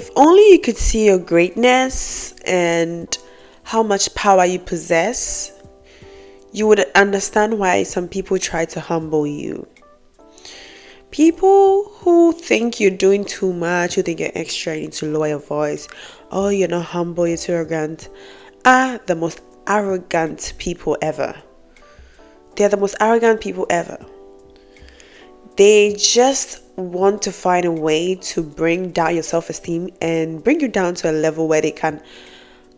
If only you could see your greatness and how much power you possess, you would understand why some people try to humble you. People who think you're doing too much, who think you're extra, you need to lower your voice, oh, you're not humble, you're too arrogant, are the most arrogant people ever. They're the most arrogant people ever. They just want to find a way to bring down your self-esteem and bring you down to a level where they can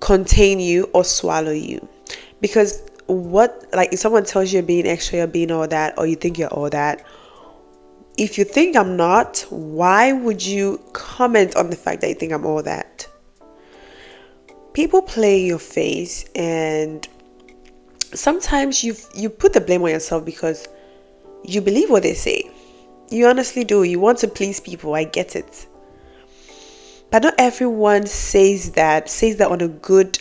contain you or swallow you. Because if someone tells you you're being extra, you're being all that, or you think you're all that, if you think I'm not, why would you comment on the fact that you think I'm all that? People play your face, and sometimes you put the blame on yourself because you believe what they say. You honestly do. You want to please people. I get it. But not everyone says that on a good,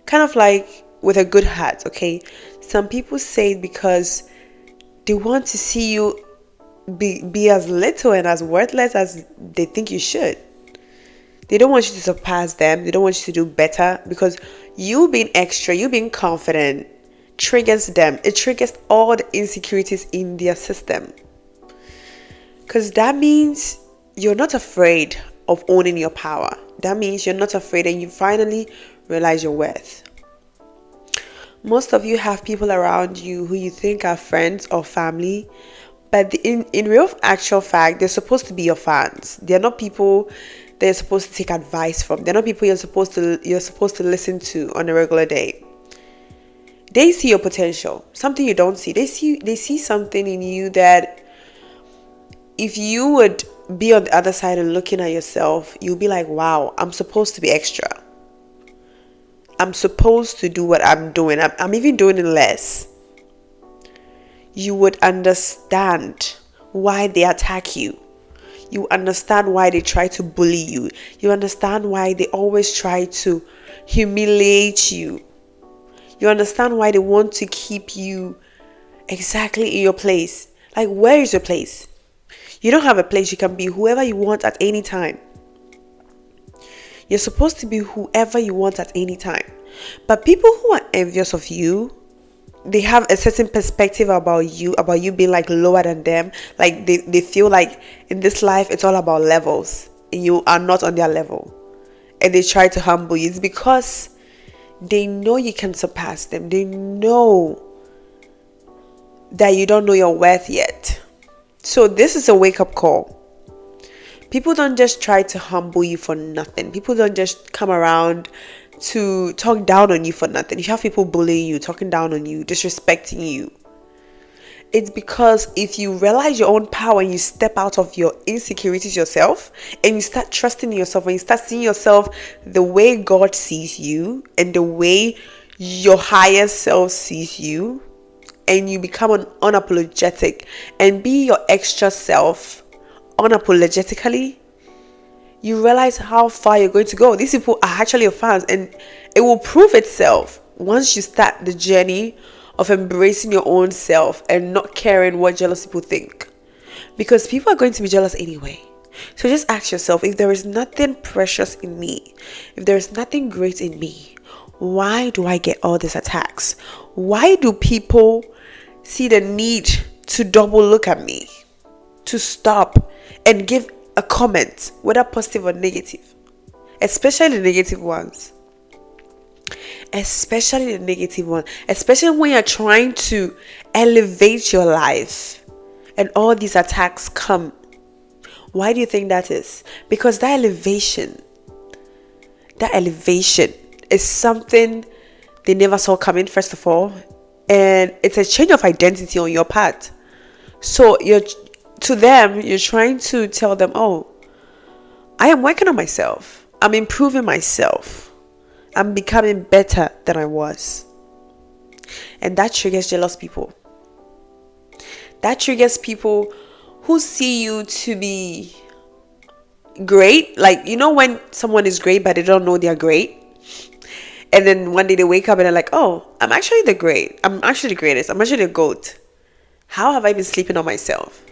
kind of like with a good heart, okay? Some people say it because they want to see you be as little and as worthless as they think you should. They don't want you to surpass them. They don't want you to do better, because you being extra, you being confident triggers them. It triggers all the insecurities in their system. Because that means you're not afraid of owning your power. That means you're not afraid and you finally realize your worth. Most of you have people around you who you think are friends or family, but in real actual fact, they're supposed to be your fans. They're not people that you're supposed to take advice from. They're not people you're supposed to listen to on a regular day. They see your potential, something you don't see. They see something in you that if you would be on the other side and looking at yourself, you'll be like, wow, I'm supposed to be extra. I'm supposed to do what I'm doing. I'm even doing it less. You would understand why they attack you. You understand why they try to bully you. You understand why they always try to humiliate you. You understand why they want to keep you exactly in your place. Like, where is your place? You don't have a place. You can be whoever you want at any time. You're supposed to be whoever you want at any time. But people who are envious of you, they have a certain perspective about you being like lower than them. Like they feel like in this life it's all about levels and you are not on their level. And they try to humble you. It's because they know you can surpass them. They know that you don't know your worth yet. So this is a wake-up call. People don't just try to humble you for nothing. People don't just come around to talk down on you for nothing. You have people bullying you, talking down on you, disrespecting you. It's because if you realize your own power and you step out of your insecurities yourself and you start trusting yourself and you start seeing yourself the way God sees you and the way your higher self sees you, and you become unapologetic and be your extra self unapologetically, you realize how far you're going to go. These people are actually your fans, and it will prove itself once you start the journey of embracing your own self and not caring what jealous people think, because people are going to be jealous anyway. So just ask yourself, if there is nothing precious in me, if there is nothing great in me, why do I get all these attacks? Why do people see the need to double look at me, to stop and give a comment, whether positive or negative? Especially the negative ones. Especially when you're trying to elevate your life and all these attacks come. Why do you think that is? Because that elevation is something they never saw coming, first of all, and it's a change of identity on your part. So you're trying to tell them, oh, I am working on myself, I'm improving myself, I'm becoming better than I was. And that triggers jealous people. That triggers people who see you to be great. Like, you know when someone is great but they don't know they're great, and then one day they wake up and they're like, oh, I'm actually the greatest, I'm actually the GOAT. How have I been sleeping on myself?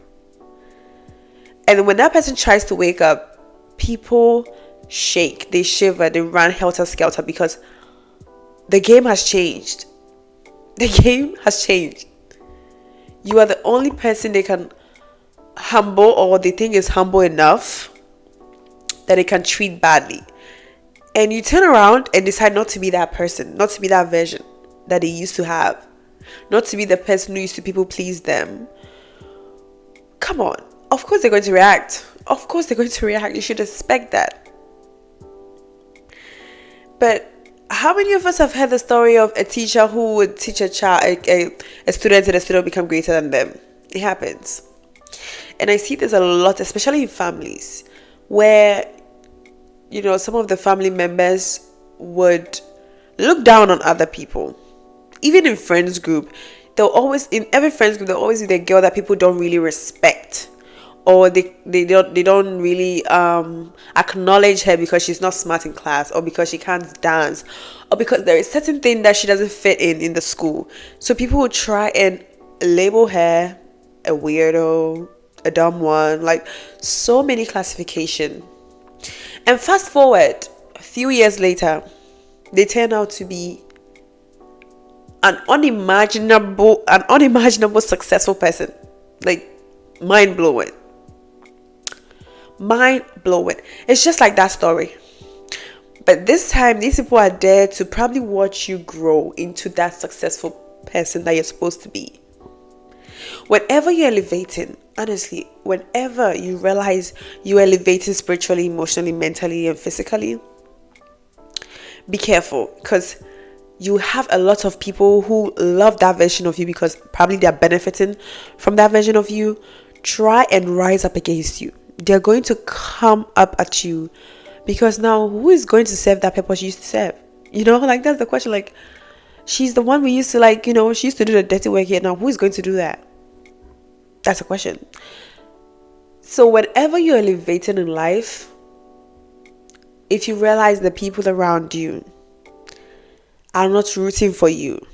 And when that person tries to wake up, people shake, they shiver, they run helter-skelter because the game has changed. The game has changed. You are the only person they can humble, or they think is humble enough that they can treat badly. And you turn around and decide not to be that person, not to be that version that they used to have, not to be the person who used to people please them. Come on. Of course they're going to react. Of course they're going to react. You should expect that. But how many of us have heard the story of a teacher who would teach a child, a student, and the student become greater than them? It happens. And I see this a lot, especially in families, where, some of the family members would look down on other people. Even in friends group, in every friends group, there'll always be the girl that people don't really respect, or they don't really acknowledge her because she's not smart in class, or because she can't dance, or because there is certain thing that she doesn't fit in the school. So people will try and label her a weirdo, a dumb one, like so many classification. And fast forward a few years later, they turn out to be an unimaginable successful person. Like, mind-blowing. It's just like that story. But this time, these people are there to probably watch you grow into that successful person that you're supposed to be. Whenever you're elevating, honestly, whenever you realize you're elevating spiritually, emotionally, mentally, and physically, be careful, because you have a lot of people who love that version of you because probably they're benefiting from that version of you. Try and rise up against you. They're going to come up at you because now who is going to serve that purpose you used to serve? Like, that's the question. Like, she's the one we used to she used to do the dirty work here. Now who is going to do that? That's a question. So whenever you're elevating in life, if you realize the people around you are not rooting for you,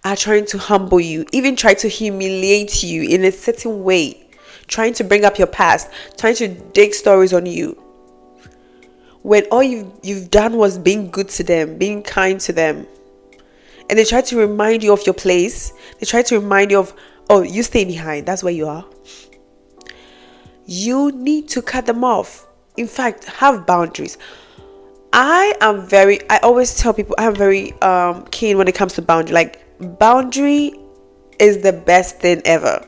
are trying to humble you, even try to humiliate you in a certain way, trying to bring up your past, trying to dig stories on you, when all you've done was being good to them, being kind to them, and they try to remind you of your place, they try to remind you of, oh, you stay behind, that's where you are, you need to cut them off. In fact, have boundaries. I always tell people I'm very keen when it comes to boundary. Like, boundary is the best thing ever.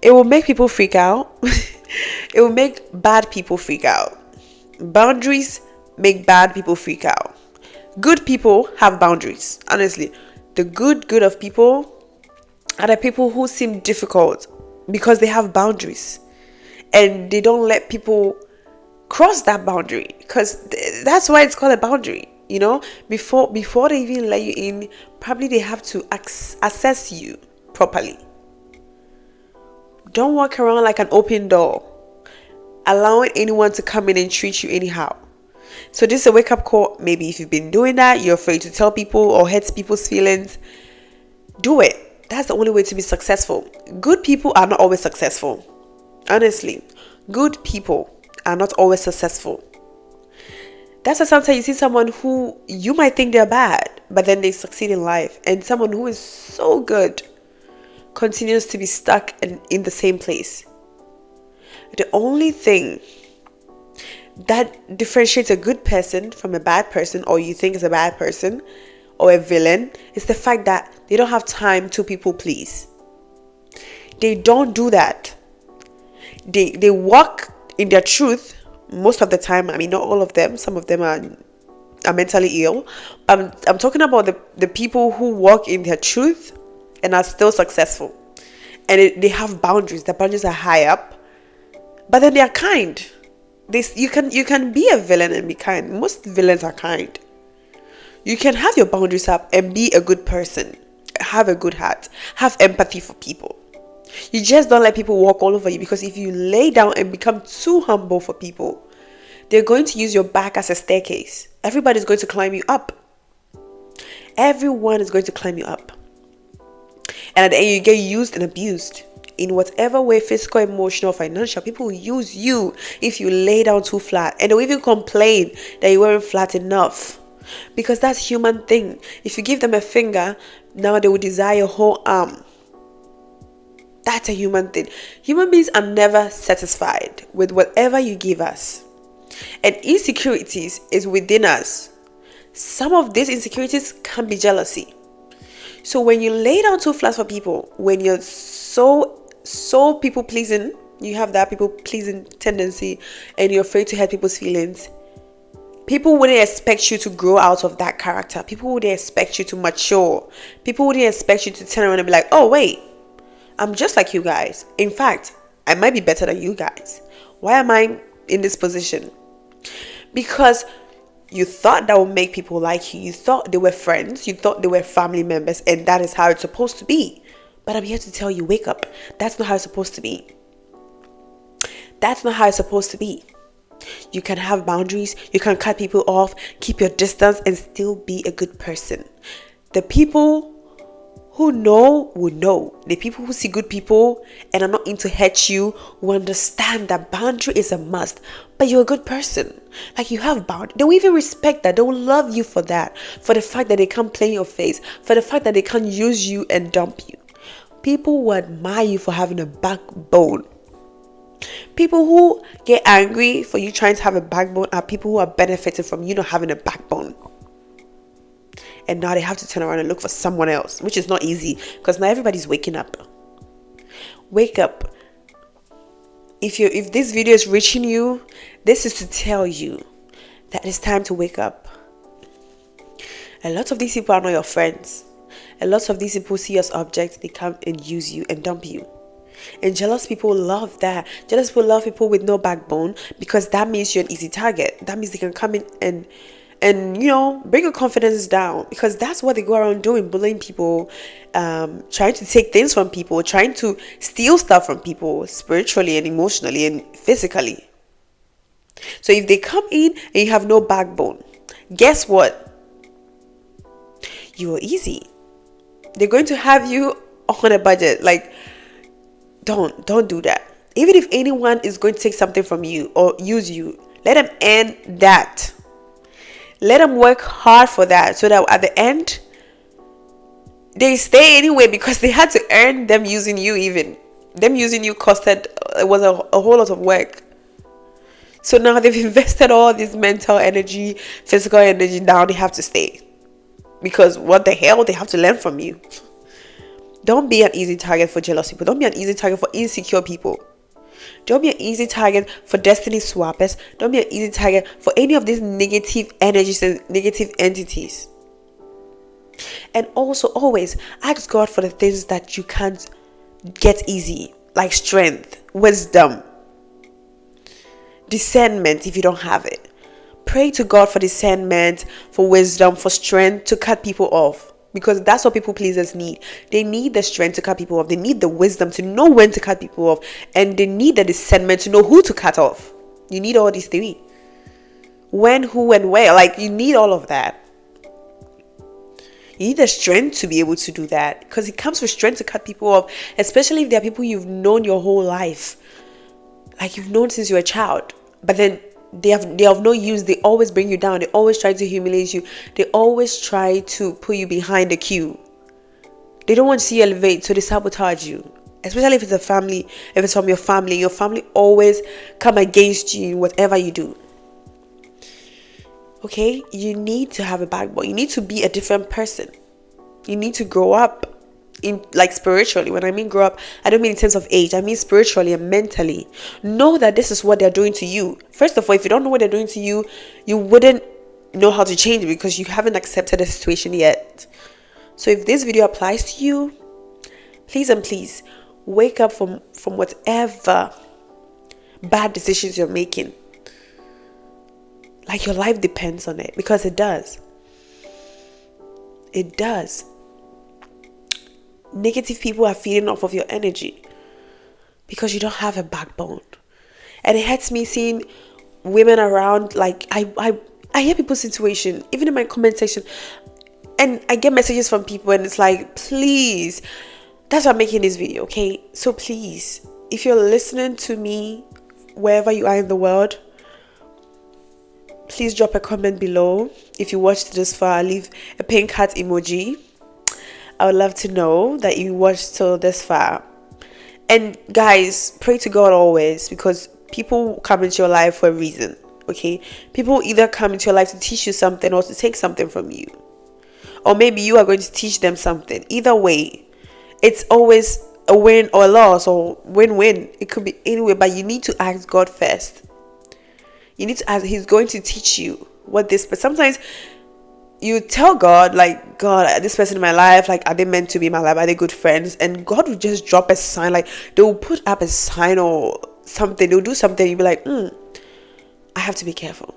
It will make people freak out. It will make bad people freak out. Boundaries make bad people freak out. Good people have boundaries. Honestly, the good of people are the people who seem difficult because they have boundaries and they don't let people cross that boundary, because that's why it's called a boundary. Before they even let you in, probably they have to assess you properly. Don't walk around like an open door, allowing anyone to come in and treat you anyhow. So this is a wake-up call. Maybe if you've been doing that, you're afraid to tell people or hurt people's feelings, do it. That's the only way to be successful. Good people are not always successful. Honestly, good people are not always successful. That's why sometimes you see someone who you might think they're bad, but then they succeed in life, and someone who is so good continues to be stuck in the same place. The only thing that differentiates a good person from a bad person, or you think is a bad person or a villain, is the fact that they don't have time to people please. They don't do that. They walk in their truth most of the time. I mean, not all of them. Some of them are mentally ill. I'm talking about the people who walk in their truth and are still successful. And they have boundaries. The boundaries are high up. But then they are kind. You can be a villain and be kind. Most villains are kind. You can have your boundaries up and be a good person. Have a good heart. Have empathy for people. You just don't let people walk all over you, because if you lay down and become too humble for people, they're going to use your back as a staircase. Everybody's going to climb you up. Everyone is going to climb you up. And at the end, you get used and abused. in whatever way, physical, emotional, financial. People will use you if you lay down too flat, and they'll even complain that you weren't flat enough, because that's human thing. If you give them a finger, now they will desire your whole arm. That's a human thing. Human beings are never satisfied with whatever you give us, and insecurities is within us. Some of these insecurities can be jealousy. So when you lay down too flat for people, when you're so people pleasing, you have that people pleasing tendency, and you're afraid to hurt people's feelings, people wouldn't expect you to grow out of that character. People wouldn't expect you to mature. People wouldn't expect you to turn around and be like, oh wait, I'm just like you guys. In fact, I might be better than you guys. Why am I in this position? Because you thought that would make people like you. You thought they were friends. You thought they were family members, and that is how it's supposed to be. But I'm here to tell you, wake up. That's not how it's supposed to be. That's not how it's supposed to be. You can have boundaries. You can cut people off, keep your distance, and still be a good person. The people who know will know. The people who see good people and are not into hurt you will understand that boundary is a must. But you're a good person. Like, you have boundaries. They will even respect that. They will love you for that. For the fact that they can't play in your face. For the fact that they can't use you and dump you. People will admire you for having a backbone. People who get angry for you trying to have a backbone are people who are benefiting from you not having a backbone. And now they have to turn around and look for someone else, which is not easy, because now everybody's waking up. Wake up. If this video is reaching you, this is to tell you that it's time to wake up. A lot of these people are not your friends. A lot of these people see you as objects. They come and use you and dump you. And jealous people love that. Jealous people love people with no backbone, because that means you're an easy target. That means they can come in and bring your confidence down, because that's what they go around doing, bullying people, trying to take things from people, trying to steal stuff from people, spiritually and emotionally and physically. So if they come in and you have no backbone, guess what? You are easy. They're going to have you on a budget. Like, don't do that. Even if anyone is going to take something from you or use you, let them earn that. Let them work hard for that, so that at the end, they stay anyway, because they had to earn them using you. Even them using you costed, it was a whole lot of work. So now they've invested all this mental energy, physical energy. Now they have to stay, because what the hell, they have to learn from you. Don't be an easy target for jealous people. Don't be an easy target for insecure people. Don't be an easy target for destiny swappers. Don't be an easy target for any of these negative energies and negative entities. And also, always ask God for the things that you can't get easy, like strength, wisdom, discernment if you don't have it. Pray to God for discernment, for wisdom, for strength to cut people off. Because that's what people pleasers need. They need the strength to cut people off. They need the wisdom to know when to cut people off. And they need the discernment to know who to cut off. You need all these three. When, who, and where. Like, you need all of that. You need the strength to be able to do that. Because it comes with strength to cut people off. Especially if they are people you've known your whole life. Like, you've known since you were a child. But then they have no use. They always bring you down. They always try to humiliate you. They always try to put you behind the queue. They don't want to see you elevate, so they sabotage you. Especially if it's a family, if it's from your family always come against you in whatever you do. Okay, you need to have a backbone. You need to be a different person. You need to grow up. In, like, spiritually. When I mean grow up, I don't mean in terms of age. I mean spiritually and mentally. Know that this is what they're doing to you. First of all, if you don't know what they're doing to you, you wouldn't know how to change it, because you haven't accepted the situation yet. So if this video applies to you, please and please wake up from whatever bad decisions you're making. Like, your life depends on it, because it does. It does. Negative people are feeding off of your energy because you don't have a backbone. And it hurts me seeing women around. Like, I hear people's situation, even in my comment section, and I get messages from people, and it's like, please, that's why I'm making this video, okay? So please, if you're listening to me wherever you are in the world, please drop a comment below. If you watched this far, leave a pink heart emoji. I would love to know that you watched till this far. And guys, pray to God always, because people come into your life for a reason, okay? People either come into your life to teach you something or to take something from you. Or maybe you are going to teach them something. Either way, it's always a win or a loss or win-win. It could be anyway, but you need to ask God first. You need to ask, He's going to teach you what this, but sometimes you tell God, like, God, this person in my life, like, are they meant to be in my life? Are they good friends? And God will just drop a sign, like, they will put up a sign or something. They'll do something. You'll be like, I have to be careful.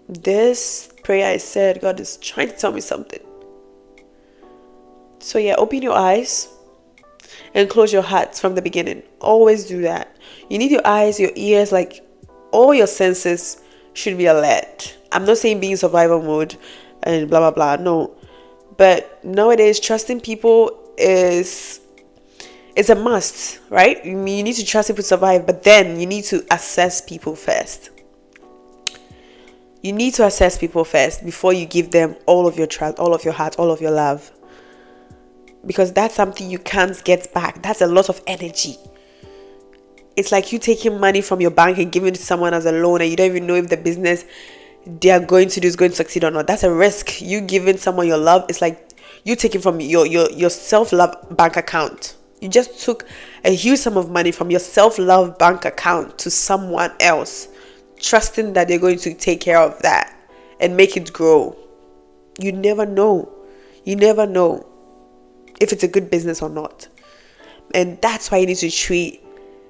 This prayer I said, God is trying to tell me something. So yeah, open your eyes and close your hearts from the beginning. Always do that. You need your eyes, your ears, like all your senses should be alert. I'm not saying be in survival mode and blah blah blah. No, but nowadays trusting people is a must, right? You need to trust people to survive, but then you need to assess people first. You need to assess people first before you give them all of your trust, all of your heart, all of your love. Because that's something you can't get back. That's a lot of energy. It's like you taking money from your bank and giving it to someone as a loan, and you don't even know if the business they are going to do is going to succeed or not. That's a risk. You giving someone your love, it's like you taking from your self-love bank account. You just took a huge sum of money from your self-love bank account to someone else, trusting that they're going to take care of that and make it grow. You never know. You never know if it's a good business or not. And that's why you need to treat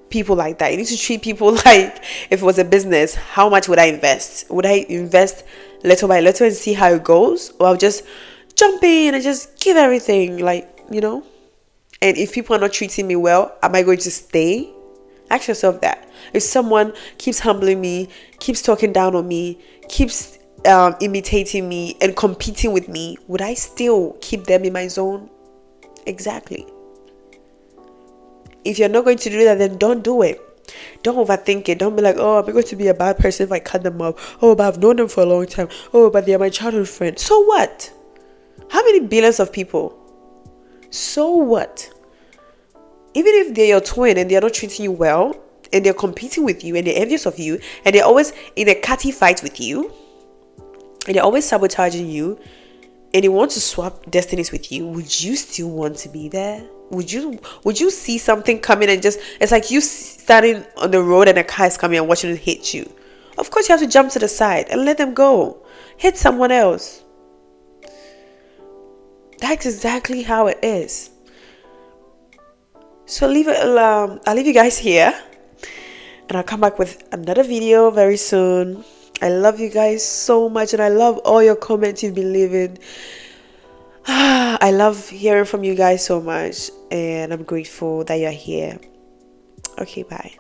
people like that. You need to treat people like, if it was a business, how much would I invest? Would I invest little by little and see how it goes? Or I'll just jump in and just give everything, like, you know? And if people are not treating me well, am I going to stay? Ask yourself that. If someone keeps humbling me, keeps talking down on me, keeps imitating me and competing with me, would I still keep them in my zone? Exactly. If you're not going to do that, then don't do it. Don't overthink it. Don't be like, oh, I'm going to be a bad person if I cut them off. Oh, but I've known them for a long time. Oh, but they're my childhood friend. So what? How many billions of people? So what? Even if they're your twin and they're not treating you well, and they're competing with you and they're envious of you, and they're always in a catty fight with you, and they're always sabotaging you, and they want to swap destinies with you, would you still want to be there? Would you see something coming and just, it's like you standing on the road and a car is coming and watching it hit you. Of course you have to jump to the side and let them go. Hit someone else. That's exactly how it is. So I'll leave you guys here, and I'll come back with another video very soon. I love you guys so much, and I love all your comments you've been leaving. I love hearing from you guys so much, and I'm grateful that you're here. Okay, bye.